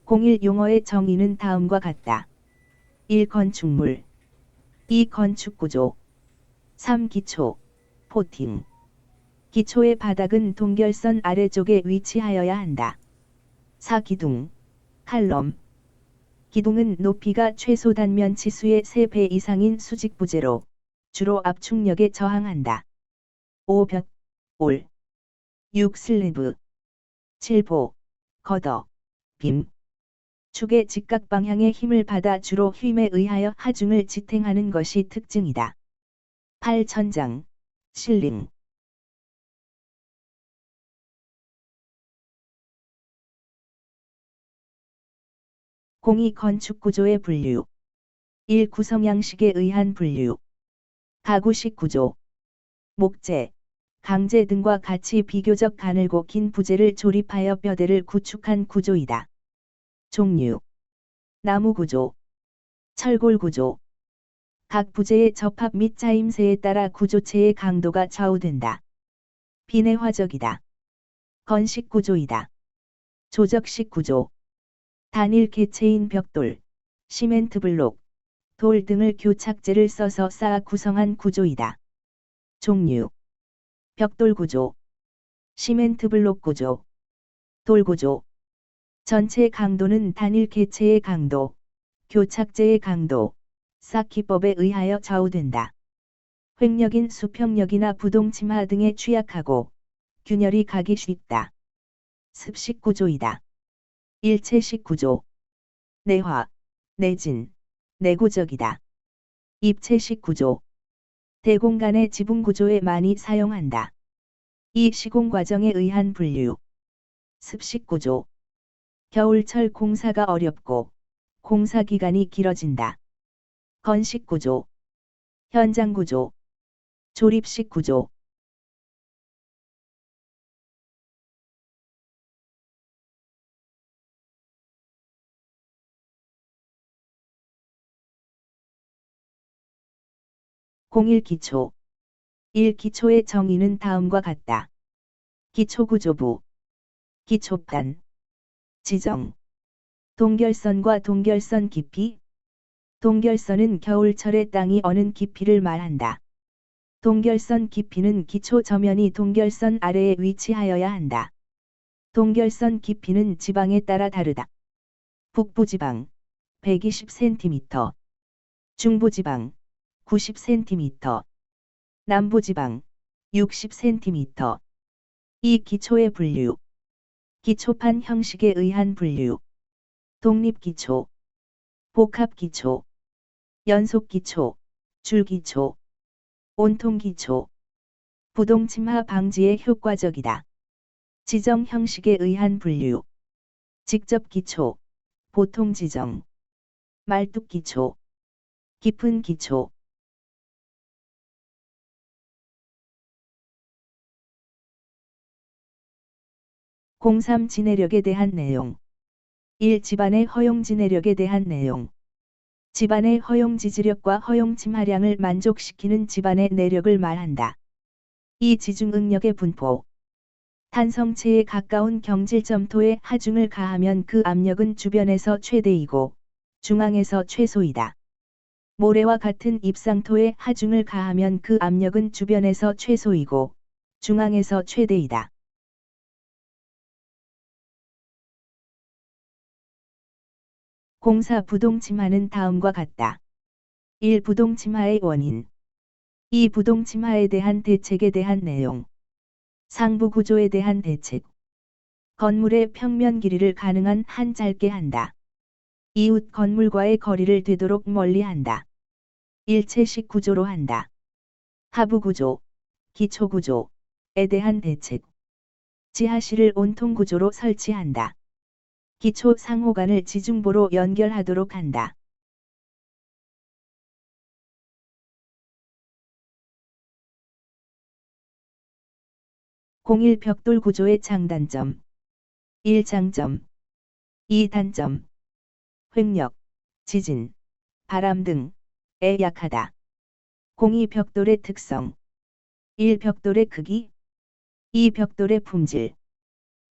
공일 용어의 정의는 다음과 같다. 1. 건축물 2. 건축구조 3. 기초, 포팅. 기초의 바닥은 동결선 아래쪽에 위치하여야 한다. 4. 기둥, 칼럼. 기둥은 높이가 최소 단면 치수의 3배 이상인 수직 부재로 주로 압축력에 저항한다. 5. 벽, 올. 6. 슬래브. 7. 보, 걷어, 빔. 축의 직각 방향의 힘을 받아 주로 힘에 의하여 하중을 지탱하는 것이 특징이다. 8. 천장, 실링. 공이 건축 구조의 분류. 1. 구성 양식에 의한 분류. 가구식 구조. 목재, 강재 등과 같이 비교적 가늘고 긴 부재를 조립하여 뼈대를 구축한 구조이다. 종류. 나무 구조, 철골 구조. 각 부재의 접합 및 짜임새에 따라 구조체의 강도가 좌우된다. 비내화적이다. 건식 구조이다. 조적식 구조. 단일 개체인 벽돌, 시멘트 블록, 돌 등을 교착재를 써서 쌓아 구성한 구조이다. 종류. 벽돌 구조, 시멘트 블록 구조, 돌 구조. 전체 강도는 단일 개체의 강도, 교착재의 강도, 쌓기법에 의하여 좌우된다. 횡력인 수평력이나 부동침하 등에 취약하고 균열이 가기 쉽다. 습식 구조이다. 일체식 구조. 내화, 내진, 내구적이다. 입체식 구조. 대공간의 지붕 구조에 많이 사용한다. 이 시공 과정에 의한 분류. 습식 구조. 겨울철 공사가 어렵고 공사 기간이 길어진다. 건식 구조. 현장 구조. 조립식 구조. 공일 기초. 1. 기초의 정의는 다음과 같다. 기초구조부. 기초판. 지정. 동결선과 동결선 깊이. 동결선은 겨울철에 땅이 어는 깊이를 말한다. 동결선 깊이는 기초 저면이 동결선 아래에 위치하여야 한다. 동결선 깊이는 지방에 따라 다르다. 북부지방 120cm, 중부지방 90cm, 남부지방 60cm. 이 기초의 분류. 기초판 형식에 의한 분류. 독립기초, 복합기초, 연속기초, 줄기초, 온통기초. 부동침하 방지에 효과적이다. 지정 형식에 의한 분류. 직접기초, 보통지정, 말뚝기초, 깊은 기초. 공삼 지내력에 대한 내용. 1. 집안의 허용 지내력에 대한 내용. 집안의 허용 지지력과 허용 침하량을 만족시키는 집안의 내력을 말한다. 2. 지중응력의 분포. 탄성체에 가까운 경질점토에 하중을 가하면 그 압력은 주변에서 최대이고 중앙에서 최소이다. 모래와 같은 입상토에 하중을 가하면 그 압력은 주변에서 최소이고 중앙에서 최대이다. 공사 부동침하는 다음과 같다. 1. 부동침하의 원인. 2. 부동침하에 대한 대책에 대한 내용. 상부 구조에 대한 대책. 건물의 평면 길이를 가능한 한 짧게 한다. 이웃 건물과의 거리를 되도록 멀리 한다. 일체식 구조로 한다. 하부 구조, 기초 구조에 대한 대책. 지하실을 온통 구조로 설치한다. 기초 상호간을 지중보로 연결하도록 한다. 공일 벽돌 구조의 장단점. 1. 장점. 2. 단점. 횡력, 지진, 바람 등에 약하다. 공이 벽돌의 특성. 1. 벽돌의 크기. 2. 벽돌의 품질.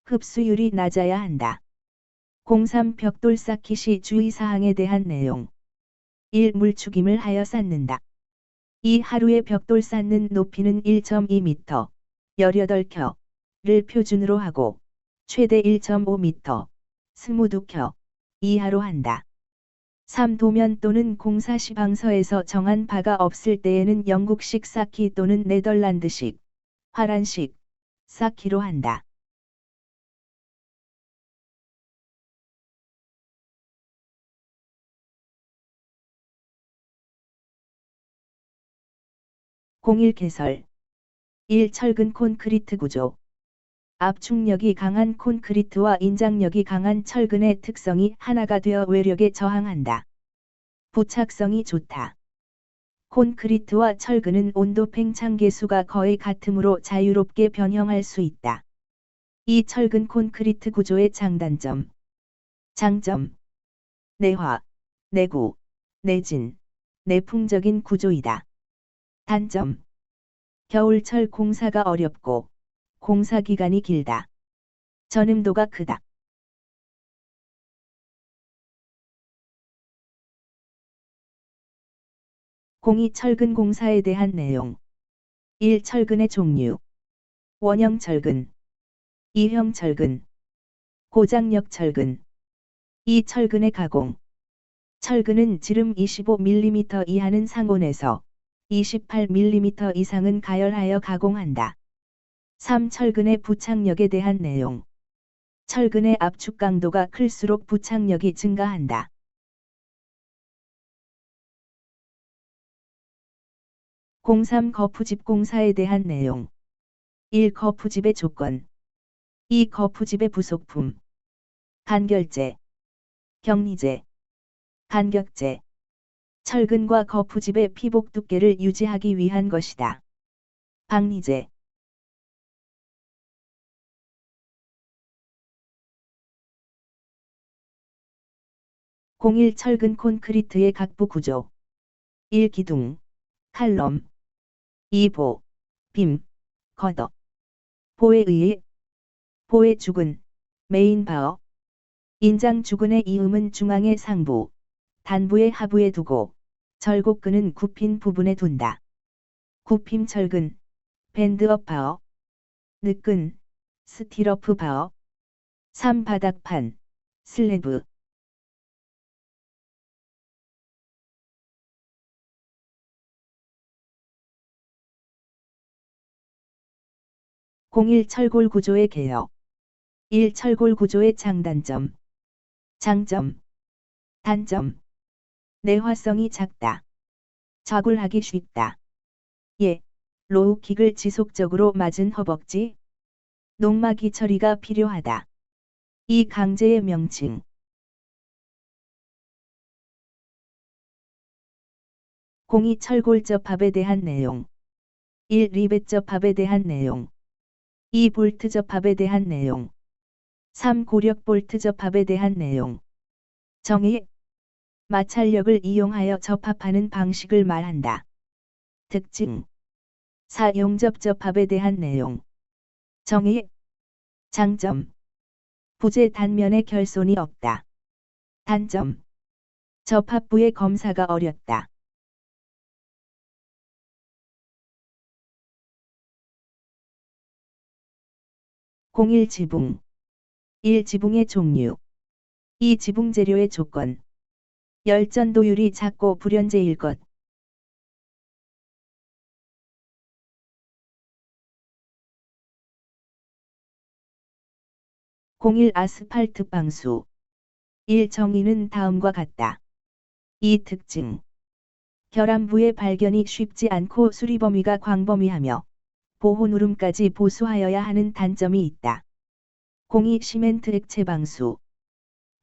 흡수율이 낮아야 한다. 03 벽돌 쌓기 시 주의사항에 대한 내용. 1. 물축임을 하여 쌓는다. 2. 하루에 벽돌 쌓는 높이는 1.2m, 18켜를 표준으로 하고 최대 1.5m, 22켜 이하로 한다. 3. 도면 또는 공사 시방서에서 정한 바가 없을 때에는 영국식 쌓기 또는 네덜란드식, 화란식 쌓기로 한다. (01) 개설 1. 철근 콘크리트 구조. 압축력이 강한 콘크리트와 인장력이 강한 철근의 특성이 하나가 되어 외력에 저항한다. 부착성이 좋다. 콘크리트와 철근은 온도 팽창 계수가 거의 같으므로 자유롭게 변형할 수 있다. 이 철근 콘크리트 구조의 장단점. 장점. 내화, 내구, 내진, 내풍적인 구조이다. 단점. 겨울철 공사가 어렵고 공사 기간이 길다. 전음도가 크다. (02) 철근 공사에 대한 내용. 1. 철근의 종류. 원형 철근, 2형 철근, 고장력 철근. 2. 철근의 가공. 철근은 지름 25mm 이하는 상온에서 28mm 이상은 가열하여 가공한다. 3. 철근의 부착력에 대한 내용. 철근의 압축 강도가 클수록 부착력이 증가한다. (03) 거푸집 공사에 대한 내용. 1. 거푸집의 조건. 2. 거푸집의 부속품. 간결제, 격리제, 간격제. 철근과 거푸집의 피복 두께를 유지하기 위한 것이다. 박리제. (01) 철근 콘크리트의 각부 구조. 1. 기둥, 칼럼. 2. 보, 빔, 거더. 보에 의해. 보의 주근, 메인 바어. 인장 주근의 이음은 중앙의 상부, 단부의 하부에 두고 절곡근은 굽힌 부분에 둔다. 굽힘 철근, 밴드업 바어. 느근, 스티러프 바어. 3. 바닥판, 슬래브. (01) 철골 구조의 개요. 1. 철골 구조의 장단점. 장점. 단점. 내화성이 작다. 좌굴하기 쉽다. 예. 로우킥을 지속적으로 맞은 허벅지, 농막이 처리가 필요하다. 이 강제의 명칭. (02) 철골 접합에 대한 내용. 1. 리벳 접합에 대한 내용. 2. 볼트 접합에 대한 내용. 3. 고력 볼트 접합에 대한 내용. 정의. 마찰력을 이용하여 접합하는 방식을 말한다. 특징. 4. 용접 접합에 대한 내용. 정의. 장점. 부재 단면에 결손이 없다. 단점. 접합부의 검사가 어렵다. (01) 지붕. 1. 지붕의 종류. 2. 지붕 재료의 조건. 열전도율이 작고 불연제일 것. (01) 아스팔트 방수. 1. 정의는 다음과 같다. 2. 특징. 결함부의 발견이 쉽지 않고 수리 범위가 광범위하며 보호 누름까지 보수하여야 하는 단점이 있다. (02) 시멘트 액체 방수.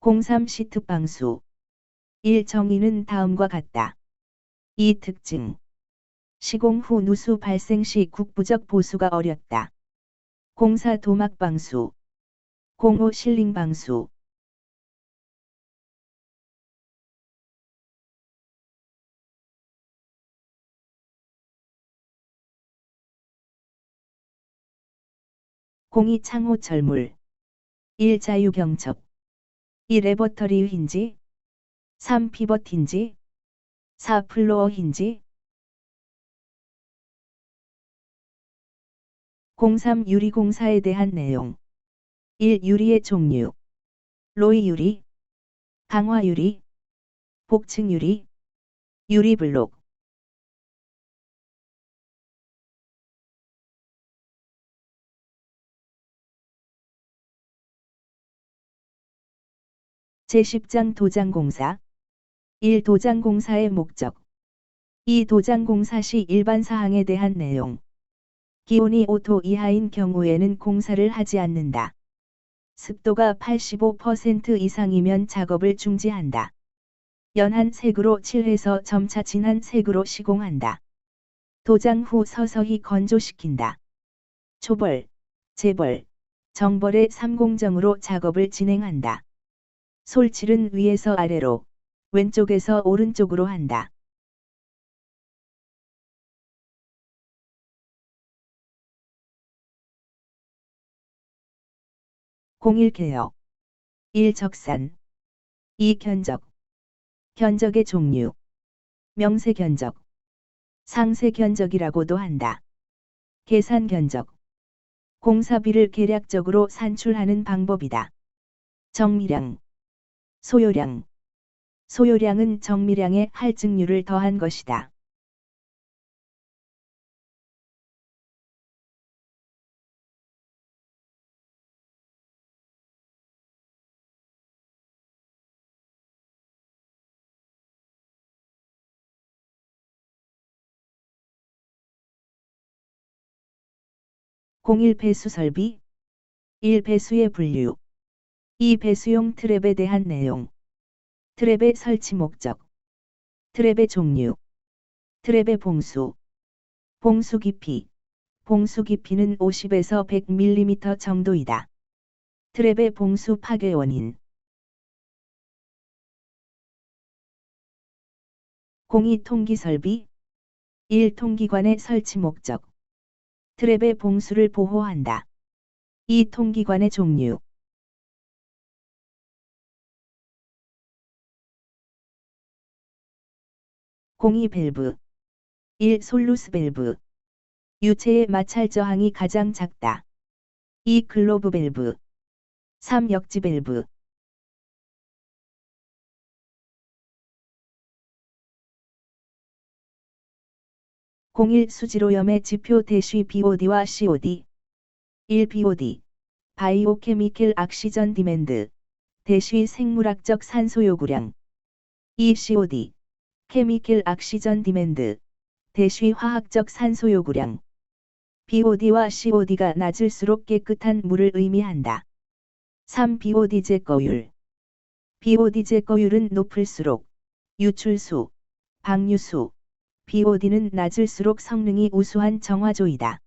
03 시트 방수. 1. 정의는 다음과 같다. 2. 특징. 시공 후 누수 발생 시 국부적 보수가 어렵다. 04 도막 방수. 05 실링 방수. (02) 창호 철물. 1. 자유경첩. 2. 레버터리 힌지 3. 피벗 힌지 4. 플로어 힌지 03. 유리 공사에 대한 내용 1. 유리의 종류 로이 유리, 강화 유리, 복층 유리, 유리블록 제10장 도장공사 1. 도장공사의 목적 2. 도장공사 시 일반 사항에 대한 내용 기온이 5도 이하인 경우에는 공사를 하지 않는다. 습도가 85% 이상이면 작업을 중지한다. 연한 색으로 칠해서 점차 진한 색으로 시공한다. 도장 후 서서히 건조시킨다. 초벌, 재벌, 정벌의 3공정으로 작업을 진행한다. 솔칠은 위에서 아래로, 왼쪽에서 오른쪽으로 한다. (01) 개역 1. 적산 2. 견적 견적의 종류 명세 견적 상세 견적이라고도 한다. 계산 견적 공사비를 계략적으로 산출하는 방법이다. 정미량 소요량 소요량은 정미량에 할증률을 더한 것이다. (01) 배수 설비 1. 배수의 분류 2. 배수용 트랩에 대한 내용 트랩의 설치 목적 트랩의 종류 트랩의 봉수 봉수 깊이 봉수 깊이는 50에서 100mm 정도이다. 트랩의 봉수 파괴 원인 02. 통기 설비 1. 통기관의 설치 목적 트랩의 봉수를 보호한다. 2. 통기관의 종류 02. 밸브 1. 솔루스 밸브 유체의 마찰 저항이 가장 작다. 2. 글로브 밸브 3. 역지 밸브 01. 수질오염의 지표 대쉬 BOD와 COD 1. BOD 바이오케미컬 악시전 디맨드 대쉬 생물학적 산소 요구량 2. COD 케미컬 악시전 디맨드 대쉬 화학적 산소 요구량 BOD와 COD가 낮을수록 깨끗한 물을 의미한다. 3. BOD 제거율 BOD 제거율은 높을수록 유출수, 방류수, BOD는 낮을수록 성능이 우수한 정화조이다.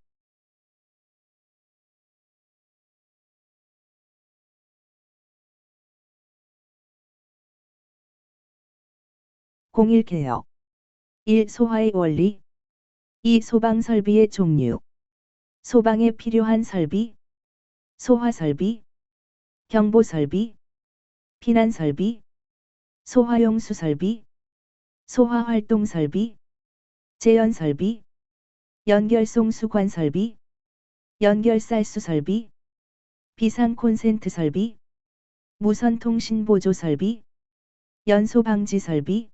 (01) 개역 1. 소화의 원리 2. 소방 설비의 종류 소방에 필요한 설비 소화 설비 경보 설비 피난 설비 소화용수 설비 소화활동 설비 제연 설비 연결송 수관 설비 연결쌀수 설비 비상 콘센트 설비 무선 통신 보조 설비 연소 방지 설비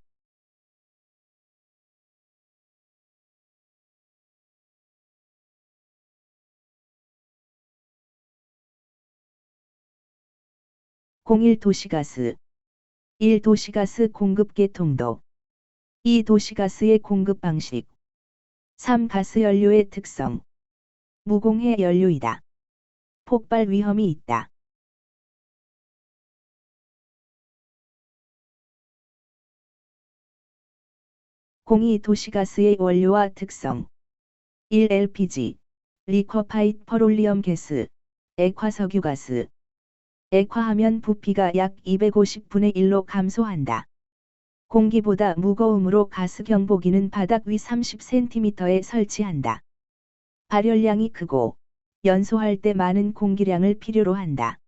(01) 도시가스 1. 도시가스 공급계 통도 2. 도시가스의 공급 방식 3. 가스연료의 특성 무공해 연료이다. 폭발 위험이 있다. (02) 도시가스의 원료와 특성 1. LPG 리쿼파이드 퍼롤리엄 가스 액화석유가스 액화하면 부피가 약 250분의 1로 감소한다. 공기보다 무거우므로 가스 경보기는 바닥 위 30cm에 설치한다. 발열량이 크고 연소할 때 많은 공기량을 필요로 한다.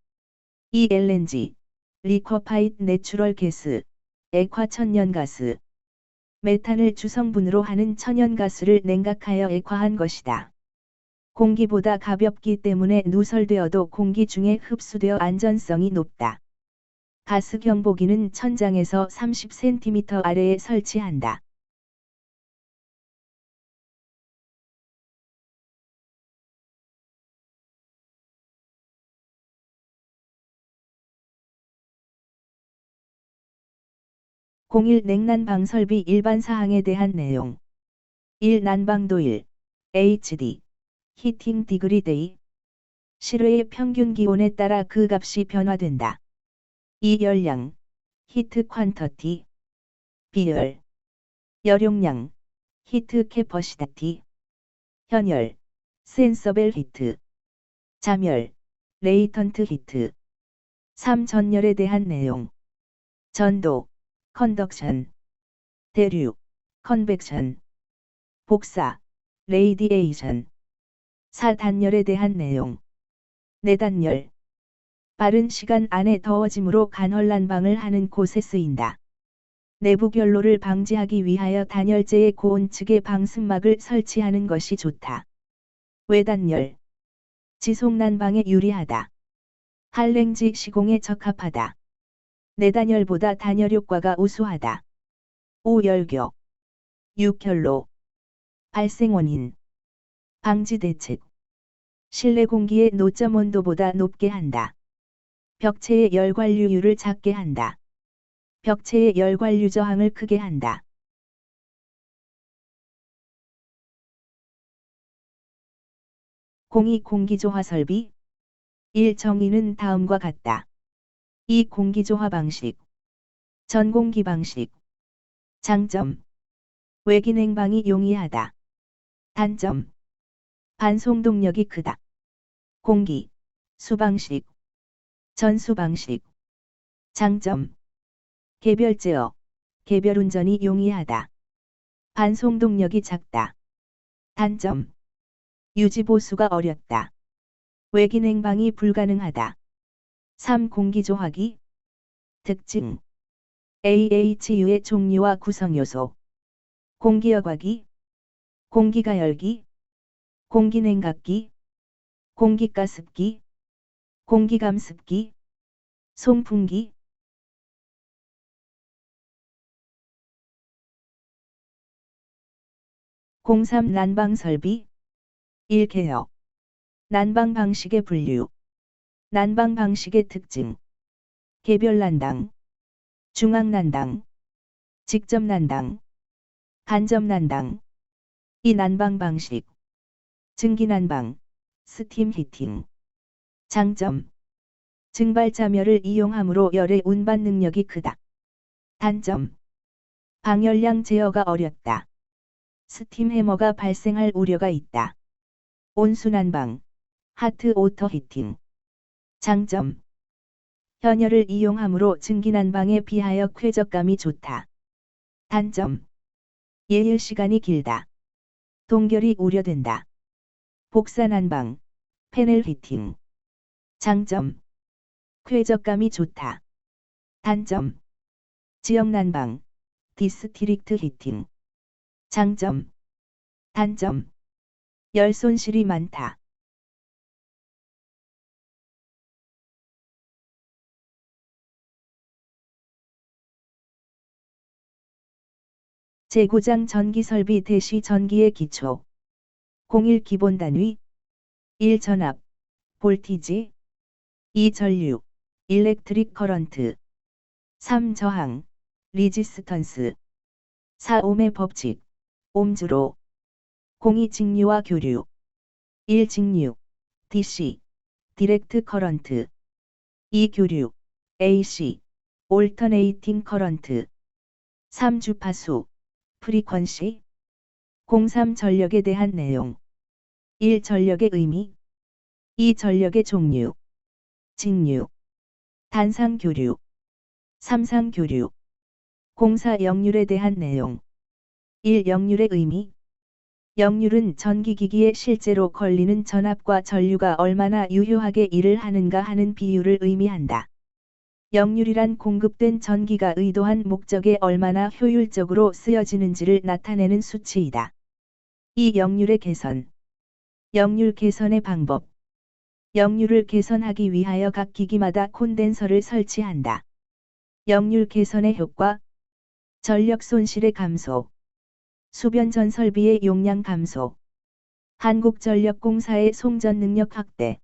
2. LNG 리쿼파이드 내추럴 가스, 액화 천연가스. 메탄을 주성분으로 하는 천연가스를 냉각하여 액화한 것이다. 공기보다 가볍기 때문에 누설되어도 공기 중에 흡수되어 안전성이 높다. 가스 경보기는 천장에서 30cm 아래에 설치한다. (01) 냉난방 설비 일반 사항에 대한 내용. 1. 난방도 1. HD. 히팅 디그리 데이. 실외의 평균 기온에 따라 그 값이 변화된다. 2. 열량. 히트 퀀터티. 비열. 열용량. 히트 캐퍼시티. 현열. 센서벨 히트. 잠열. 레이턴트 히트. 3. 전열에 대한 내용. 전도. 컨덕션. 대류. 컨벡션. 복사. 레이디에이션. 4. 단열에 대한 내용. 내단열. 빠른 시간 안에 더워짐으로 간헐난방을 하는 곳에 쓰인다. 내부 결로를 방지하기 위하여 단열재의 고온 측에 방승막을 설치하는 것이 좋다. 외단열. 지속난방에 유리하다. 한랭지 시공에 적합하다. 내단열보다 단열 효과가 우수하다. 5. 열교. 6. 결로. 발생 원인. 방지 대책. 실내 공기의 노점 온도보다 높게 한다. 벽체의 열관류율을 작게 한다. 벽체의 열관류 저항을 크게 한다. (02) 공기조화 설비. 1. 정의는 다음과 같다. 2. 공기조화 방식. 전공기 방식. 장점. 외기냉방이 용이하다. 단점. 반송동력이 크다. 공기, 수방식. 전수방식. 장점. 개별 제어, 개별 운전이 용이하다. 반송동력이 작다. 단점. 유지보수가 어렵다. 외기냉방이 불가능하다. 3. 공기조화기. 특징. AHU의 종류와 구성요소. 공기여과기. 공기가열기. 공기냉각기. 공기가습기. 공기감습기. 송풍기. (03) 난방설비. 1. 개요. 난방 방식의 분류. 난방 방식의 특징. 개별난방. 중앙난방. 직접난방. 간접난방. 이 난방 방식. 증기난방. 스팀 히팅. 장점. 증발자멸을 이용하므로 열의 운반 능력이 크다. 단점. 방열량 제어가 어렵다. 스팀 해머가 발생할 우려가 있다. 온수난방. 하트 오터 히팅. 장점. 현열을 이용하므로 증기난방에 비하여 쾌적감이 좋다. 단점. 예열 시간이 길다. 동결이 우려된다. 복사난방. 패넬 히팅. 장점. 쾌적감이 좋다. 단점. 지역난방. 디스트릭트 히팅. 장점. 단점. 열 손실이 많다. 재고장 전기설비 대시 전기의 기초. 01 기본 단위. 1 전압. 볼티지. 2 전류. 일렉트릭 커런트. 3 저항. 리지스턴스. 4 옴의 법칙. 옴주로. 02 직류와 교류. 1 직류. DC. 디렉트 커런트. 2 교류. AC. 올터네이팅 커런트. 3 주파수. 프리퀀시. 03 전력에 대한 내용. 1 전력의 의미. 2 전력의 종류. 직류. 단상 교류. 3상 교류. 04 역률에 대한 내용. 1. 역률의 의미. 역률은 전기기기에 실제로 걸리는 전압과 전류가 얼마나 유효하게 일을 하는가 하는 비율을 의미한다. 역률이란 공급된 전기가 의도한 목적에 얼마나 효율적으로 쓰여지는지를 나타내는 수치이다. 이 역률의 개선. 역률 개선의 방법. 역률을 개선하기 위하여 각 기기마다 콘덴서를 설치한다. 역률 개선의 효과. 전력 손실의 감소. 수변 전설비의 용량 감소. 한국전력공사의 송전 능력 확대.